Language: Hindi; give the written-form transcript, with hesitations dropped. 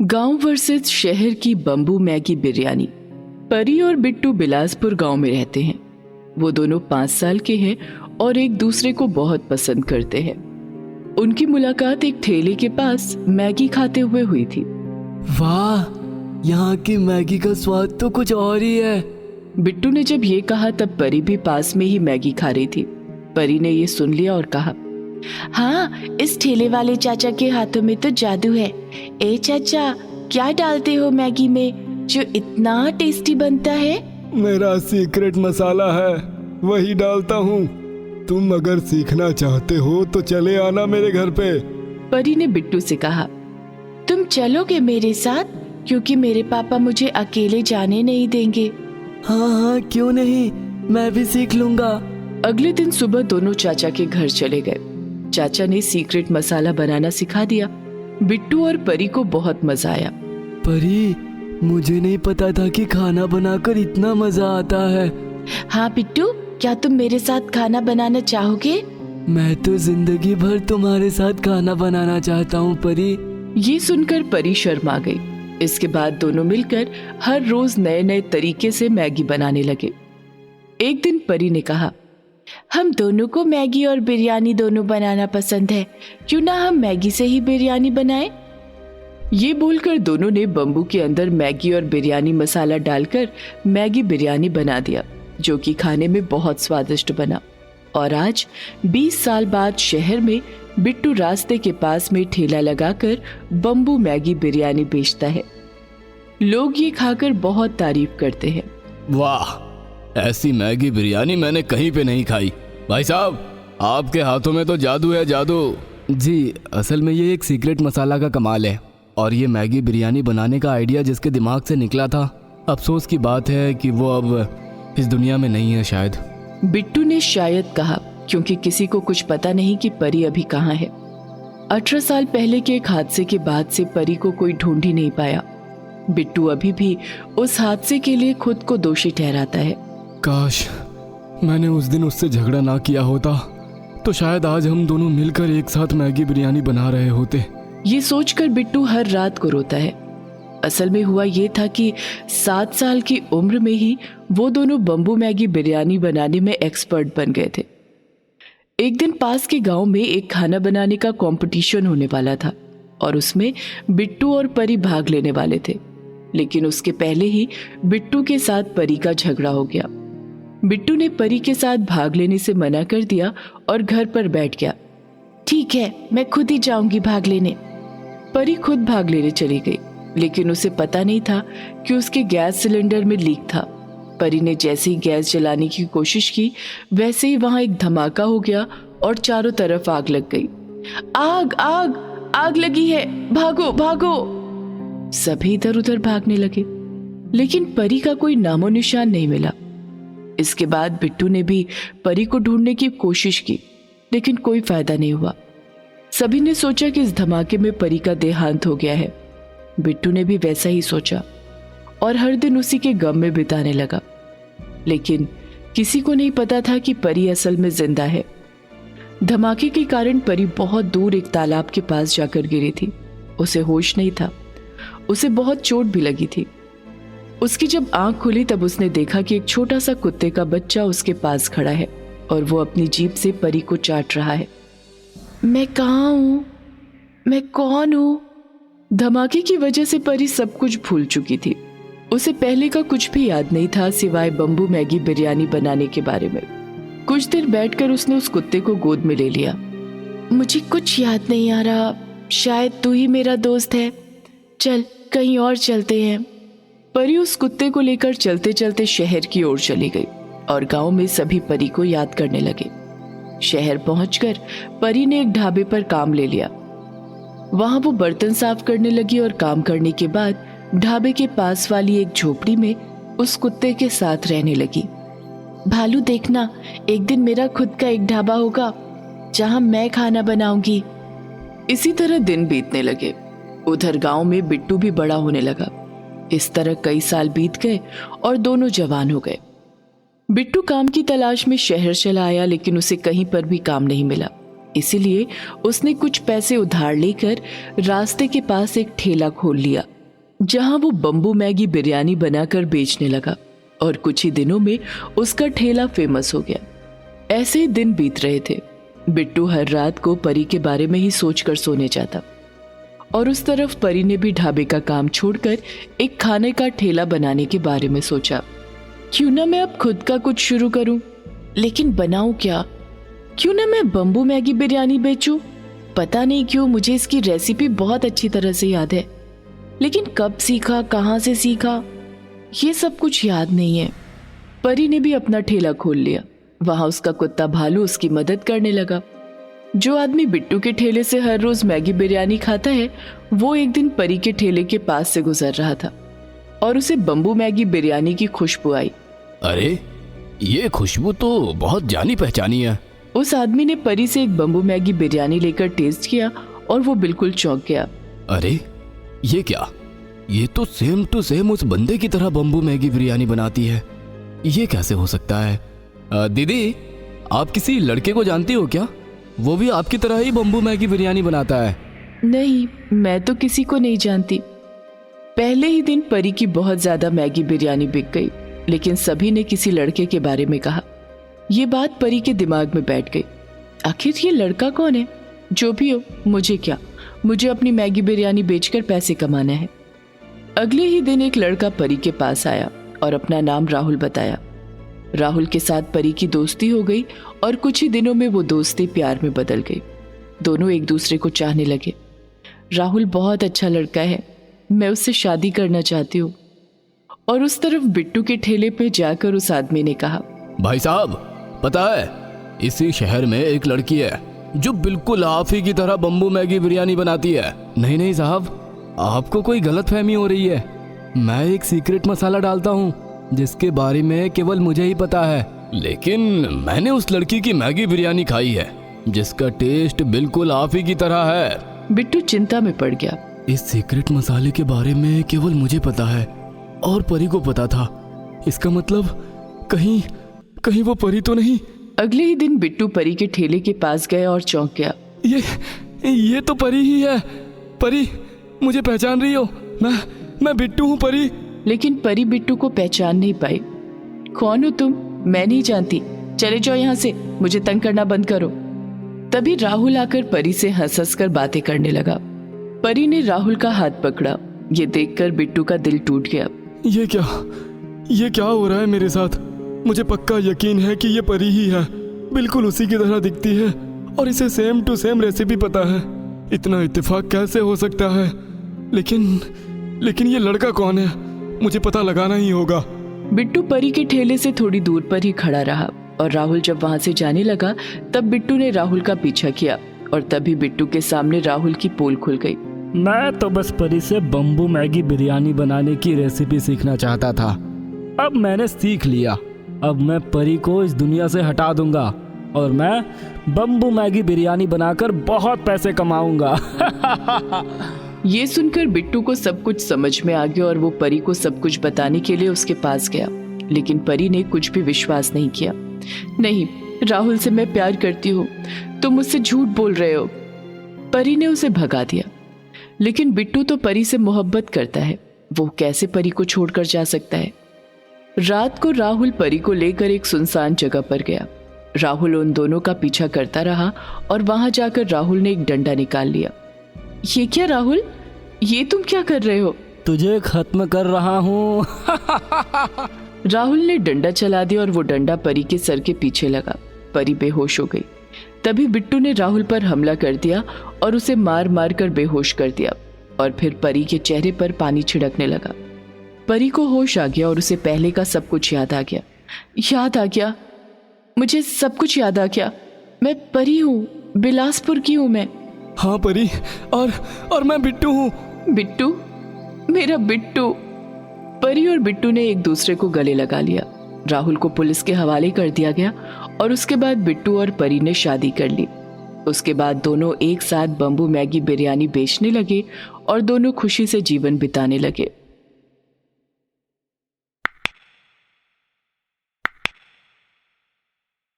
गांव वर्सेस शहर की बम्बू मैगी बिरयानी। परी और बिट्टू बिलासपुर गांव में रहते हैं। वो दोनों 5 साल के हैं और एक दूसरे को बहुत पसंद करते हैं। उनकी मुलाकात एक ठेले के पास मैगी खाते हुए हुई थी। वाह, यहाँ की मैगी का स्वाद तो कुछ और ही है। बिट्टू ने जब ये कहा तब परी भी पास में ही मैगी खा रही थी। परी ने ये सुन लिया और कहा, हाँ, इस ठेले वाले चाचा के हाथों में तो जादू है। ए चाचा, क्या डालते हो मैगी में जो इतना टेस्टी बनता है? मेरा सीक्रेट मसाला है, वही डालता हूँ। तुम अगर सीखना चाहते हो तो चले आना मेरे घर पे। परी ने बिट्टू से कहा, तुम चलोगे मेरे साथ? क्योंकि मेरे पापा मुझे अकेले जाने नहीं देंगे। हाँ हाँ, क्यों नहीं, मैं भी सीख लूंगा। अगले दिन सुबह दोनों चाचा के घर चले गए। चाचा ने सीक्रेट मसाला बनाना सिखा दिया। बिट्टू और परी को बहुत मजा आया। परी, मुझे नहीं पता था कि खाना बनाकर इतना मजा आता है। हाँ बिट्टू, क्या तुम मेरे साथ खाना बनाना चाहोगे? मैं तो जिंदगी भर तुम्हारे साथ खाना बनाना चाहता हूँ परी। ये सुनकर परी शर्मा गई। इसके बाद दोनों मिलकर हर रोज नए नए तरीके से मैगी बनाने लगे। एक दिन परी ने कहा, हम दोनों को मैगी और बिरयानी दोनों बनाना पसंद है, क्यों ना हम मैगी से ही बिरयानी बनाएं? ये बोलकर दोनों ने बम्बू के अंदर मैगी और बिरयानी मसाला डालकर मैगी बिरयानी बना दिया, जो कि खाने में बहुत स्वादिष्ट बना। और आज 20 साल बाद शहर में बिट्टू रास्ते के पास में ठेला लगाकर बम्बू मैगी बिरयानी बेचता है। लोग ये खाकर बहुत तारीफ करते हैं। वाह, ऐसी मैगी बिरयानी मैंने कहीं पे नहीं खाई। भाई साहब, आपके हाथों में तो जादू है, जादू। जी, असल में ये एक सीक्रेट मसाला का कमाल है। और ये मैगी बिरयानी बनाने का आइडिया जिसके दिमाग से निकला था, अफसोस की बात है कि वो अब इस दुनिया में नहीं है शायद। बिट्टू ने शायद कहा, क्योंकि किसी को कुछ पता नहीं कि परी अभी कहाँ है। 18 साल पहले के एक हादसे के बाद से परी को कोई ढूंढ ही नहीं पाया। बिट्टू अभी भी उस हादसे के लिए खुद को दोषी ठहराता है। काश मैंने उस दिन उससे झगड़ा ना किया होता तो शायद आज हम दोनों मिलकर एक साथ मैगी बिरयानी बना रहे होते। ये सोचकर बिट्टू हर रात को रोता है। असल में हुआ ये था कि 7 साल की उम्र में ही वो दोनों बम्बू मैगी बिरयानी बनाने में एक्सपर्ट बन गए थे। एक दिन पास के गांव में एक खाना बनाने का कंपटीशन होने वाला था और उसमें बिट्टू और परी भाग लेने वाले थे। लेकिन उसके पहले ही बिट्टू के साथ परी का झगड़ा हो गया। बिट्टू ने परी के साथ भाग लेने से मना कर दिया और घर पर बैठ गया। ठीक है, मैं खुद ही जाऊंगी भाग लेने। परी खुद भाग लेने चली गई, लेकिन उसे पता नहीं था कि उसके गैस सिलेंडर में लीक था। परी ने जैसे ही गैस जलाने की कोशिश की, वैसे ही वहां एक धमाका हो गया और चारों तरफ आग लग गई। आग आग आग लगी है, भागो भागो। सभी इधर उधर भागने लगे, लेकिन परी का कोई नामो निशान नहीं मिला। इसके बाद बिट्टू ने भी परी को ढूंढने की कोशिश की, लेकिन कोई फायदा नहीं हुआ। सभी ने सोचा कि इस धमाके में परी का देहांत हो गया है। बिट्टू ने भी वैसा ही सोचा और हर दिन उसी के गम में बिताने लगा। लेकिन किसी को नहीं पता था कि परी असल में जिंदा है। धमाके के कारण परी बहुत दूर एक तालाब के पास जाकर गिरी थी। उसे होश नहीं था, उसे बहुत चोट भी लगी थी। उसकी जब आंख खुली तब उसने देखा कि एक छोटा सा कुत्ते का बच्चा उसके पास खड़ा है और वो अपनी जीभ से परी को चाट रहा है। मैं कहाँ हूँ? मैं कौन हूँ? धमाके की वजह से परी सब कुछ भूल चुकी थी। उसे पहले का कुछ भी याद नहीं था सिवाय बम्बू मैगी बिरयानी बनाने के बारे में। कुछ देर बैठकर उसने उस कुत्ते को गोद में ले लिया। मुझे कुछ याद नहीं आ रहा, शायद तू ही मेरा दोस्त है। चल कहीं और चलते हैं। परी उस कुत्ते को लेकर चलते चलते शहर की ओर चली गई और गांव में सभी परी को याद करने लगे। शहर पहुंचकर परी ने एक ढाबे पर काम ले लिया। वहां वो बर्तन साफ करने लगी और काम करने के बाद ढाबे के पास वाली एक झोपड़ी में उस कुत्ते के साथ रहने लगी। भालू, देखना, एक दिन मेरा खुद का एक ढाबा होगा जहां मैं खाना बनाऊंगी। इसी तरह दिन बीतने लगे। उधर गांव में बिट्टू भी बड़ा होने लगा। इस तरह कई साल बीत गए और दोनों जवान हो गए। बिट्टू काम की तलाश में शहर चला आया, लेकिन उसे कहीं पर भी काम नहीं मिला। इसीलिए उसने कुछ पैसे उधार लेकर रास्ते के पास एक ठेला खोल लिया जहां वो बम्बू मैगी बिरयानी बनाकर बेचने लगा और कुछ ही दिनों में उसका ठेला फेमस हो गया। ऐसे ही दिन बीत रहे थे। बिट्टू हर रात को परी के बारे में ही सोचकर सोने जाता और उस तरफ परी ने भी ढाबे का काम छोड़कर एक खाने का ठेला बनाने के बारे में सोचा। क्यों ना मैं अब खुद का कुछ शुरू करूं, लेकिन बनाऊं क्या? क्यों ना मैं बम्बू मैगी बिरयानी बेचूं? पता नहीं क्यों मुझे इसकी रेसिपी बहुत अच्छी तरह से याद है, लेकिन कब सीखा, कहां से सीखा, ये सब कुछ याद नहीं है। परी ने भी अपना ठेला खोल लिया। वहां उसका कुत्ता भालू उसकी मदद करने लगा। जो आदमी बिट्टू के ठेले से हर रोज मैगी बिरयानी खाता है, वो एक दिन परी के ठेले के पास से गुजर रहा था और उसे बम्बू मैगी बिरयानी की खुशबू आई। अरे, ये खुशबू तो बहुत जानी पहचानी है। उस आदमी ने परी से एक बम्बू मैगी बिरयानी लेकर टेस्ट किया और वो बिल्कुल चौंक गया। अरे, ये क्या? ये तो सेम टू सेम उस बंदे की तरह बम्बू मैगी बिरयानी बनाती है। ये कैसे हो सकता है? दीदी, आप किसी लड़के को जानती हो क्या? वो भी आपकी तरह ही बम्बू मैगी बिरयानी बनाता है। नहीं, मैं तो किसी को नहीं जानती। पहले ही दिन परी की बहुत ज्यादा मैगी बिरयानी बिक गई, लेकिन सभी ने किसी लड़के के बारे में कहा। ये बात परी के दिमाग में बैठ गई। आखिर ये लड़का कौन है? जो भी हो, मुझे क्या, मुझे अपनी मैगी बिरयानी बेचकर पैसे कमाना है। अगले ही दिन एक लड़का परी के पास आया और अपना नाम राहुल बताया। राहुल के साथ परी की दोस्ती हो गई और कुछ ही दिनों में वो दोस्ती प्यार में बदल गई। दोनों एक दूसरे को चाहने लगे। राहुल बहुत अच्छा लड़का है, मैं उससे शादी करना चाहती हूँ। और उस तरफ बिट्टू के ठेले पे जाकर उस आदमी ने कहा, भाई साहब, पता है, इसी शहर में एक लड़की है जो बिल्कुल आप ही की तरह बम्बू मैगी बिरयानी बनाती है। नहीं नहीं साहब, आपको कोई गलतफहमी हो रही है। मैं एक सीक्रेट मसाला डालता हूँ जिसके बारे में केवल मुझे ही पता है। लेकिन मैंने उस लड़की की मैगी बिरयानी खाई है जिसका टेस्ट बिल्कुल आप ही की तरह है। बिट्टू चिंता में पड़ गया। इस सीक्रेट मसाले के बारे में केवल मुझे पता है और परी को पता था। इसका मतलब कहीं वो परी तो नहीं? अगले ही दिन बिट्टू परी के ठेले के पास गया और चौंक गया। ये तो परी ही है। परी, मुझे पहचान रही हो? मैं बिट्टू हूँ परी। लेकिन परी बिट्टू को पहचान नहीं पाई। कौन हो तुम? मैं नहीं जानती, चले जाओ यहाँ से, मुझे तंग करना बंद करो। तभी राहुल आकर परी से हंस हंस कर बातें करने लगा। परी ने राहुल का हाथ पकड़ा। ये देखकर बिट्टू का दिल टूट गया। ये क्या हो रहा है मेरे साथ? मुझे पक्का यकीन है कि ये परी ही है, बिल्कुल उसी की तरह दिखती है और इसे सेम टू सेम रेसिपी पता है। इतना इत्तेफाक कैसे हो सकता है? लेकिन ये लड़का कौन है? मुझे पता लगाना ही होगा। बिट्टू परी के ठेले से थोड़ी दूर पर ही खड़ा रहा और राहुल जब वहां से जाने लगा तब बिट्टू ने राहुल का पीछा किया और तभी बिट्टू के सामने राहुल की पोल खुल गई। मैं तो बस परी से बम्बू मैगी बिरयानी बनाने की रेसिपी सीखना चाहता था। अब मैंने सीख लिया। अब मैं परी को इस दुनिया से हटा दूंगा और मैं बम्बू मैगी बिरयानी बनाकर बहुत पैसे कमाऊंगा। ये सुनकर बिट्टू को सब कुछ समझ में आ गया और वो परी को सब कुछ बताने के लिए उसके पास गया। लेकिन परी ने कुछ भी विश्वास नहीं किया। नहीं, राहुल से मैं प्यार करती हूँ, तुम मुझसे झूठ बोल रहे हो। परी ने उसे भगा दिया। लेकिन बिट्टू तो परी से मोहब्बत करता है, वो कैसे परी को छोड़कर जा सकता है। रात को राहुल परी को लेकर एक सुनसान जगह पर गया। राहुल उन दोनों का पीछा करता रहा और वहां जाकर राहुल ने एक डंडा निकाल लिया। ये क्या राहुल, ये तुम क्या कर रहे हो? तुझे खत्म कर रहा हूँ। राहुल ने डंडा चला दिया और वो डंडा परी के सर के पीछे लगा। परी बेहोश हो गई। तभी बिट्टू ने राहुल पर हमला कर दिया और उसे मार मार कर बेहोश कर दिया और फिर परी के चेहरे पर पानी छिड़कने लगा। परी को होश आ गया और उसे पहले का सब कुछ याद आ गया। मुझे सब कुछ याद आ गया। मैं परी हूँ, बिलासपुर की हूँ मैं। हाँ परी, और मैं बिट्टू हूँ। बिट्टू, मेरा बिट्टू। परी और बिट्टू ने एक दूसरे को गले लगा लिया। राहुल को पुलिस के हवाले कर दिया गया और उसके बाद बिट्टू और परी ने शादी कर ली। उसके बाद दोनों एक साथ बम्बू मैगी बिरयानी बेचने लगे और दोनों खुशी से जीवन बिताने लगे।